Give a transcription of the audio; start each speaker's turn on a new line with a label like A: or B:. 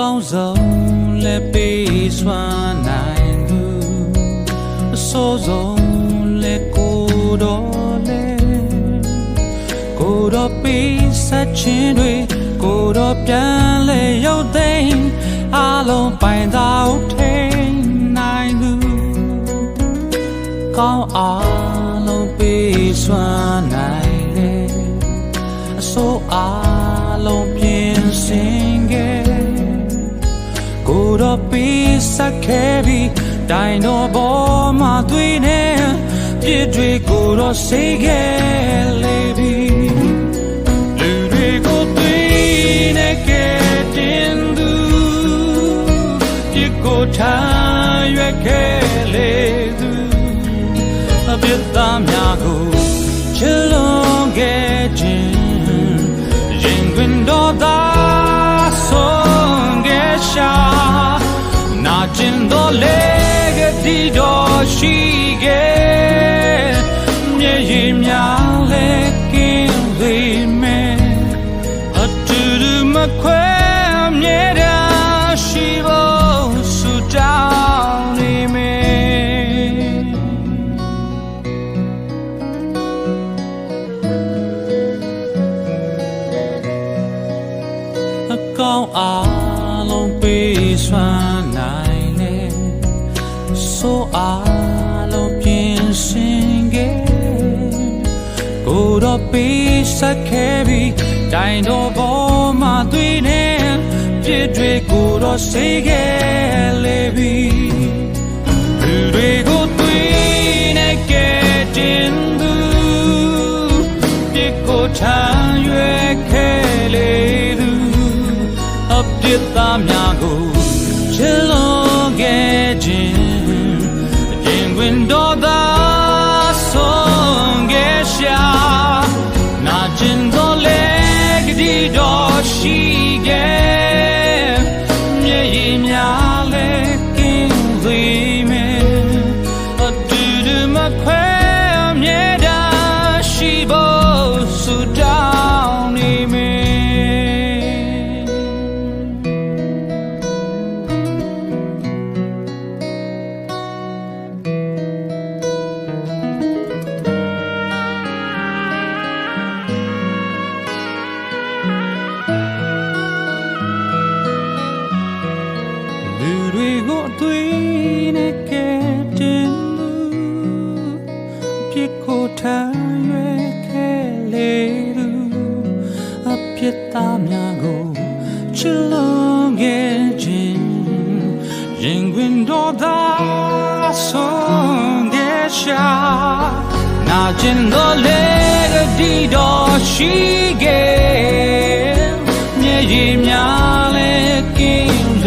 A: ကောင်းဆုံးလက်ပေးစွမ်းနိုင်သူအဆိုးဆုံးလက်ကိုတော့လေကိုတော့ပေးဆက်ခြင်းတွေကိုတော့ပြန်လဲရောက်သိမ်းအလုံးပိုင်သာထိန်နိုင်သူကောင်းအားလုံးပေးစွမ်းနိုင်လေအဆိုးအားလုံးပြင်ဆင်ခဲ့ကိုတော့ပေးဆက်ခဲ့ပြီးတိုင်တော်ပေါ်မှာတွေ့နေပြည့်တွေကိုတော့စိတ်ခဲ့လေပြီးလူတွေကိုတွေ့နေခဲ့တင်သူပြည့်ကိုထားရွက်ခဲ့လေသူအပြစ်သားများကိုချစ်လွန်ခဲ့ခြင်းရင်ခွင်တော်သာဆုံးခဲ့ရှာနာကျင်တော်လေကတိတော်ရှိခဲ့မြေရင်များလဲကင်းပေမဲ့အတူတူမခွဲမြဲတမ်းရှိဖို့ဆုတောင်းနေမယ်အကောင်းအားလုံးပေးစွမ်းနိုင်လေဆိုအားလုံးပြင်ဆင်ခဲ့ကိုတော့ပေးဆက်ခဲ့ပြီးတိုင်တော်ပေါ်မှာတွေ့နေပြည့်တွေကိုတော့စိတ်ခဲ့လေပြီးလူတွေကိုတွေ့နေခဲ့တင်သူပြည့်ကိုထားရွယ်ခဲ့လေသူအပြစ်သားများကိုချစ်လွန်ခဲ့ခြင်းရင်ခွင်တော်သာဆုံးခဲ့ရှာနာကျင်တော်လေကတိတော်ရှိခဲ့မြေရင်များလဲကင်းစေမယ်အတူတူမခွဲမြဲတမ်းရှိဖို့ဆုတောင်းနေမယ်လူတွေကိုတွေ့နေခဲ့တင်သူပြစ်ကိုထားရွယ်ခဲ့လေသူအပြစ်သားများကိုချစ်လွန်ခဲ့ခြင်းရင်ခွင်တော်သာဆုံးခဲ့ရှာနာကျင်တော်လေကတိတော်ရှိခဲ့မြေကြီးများလဲကင်း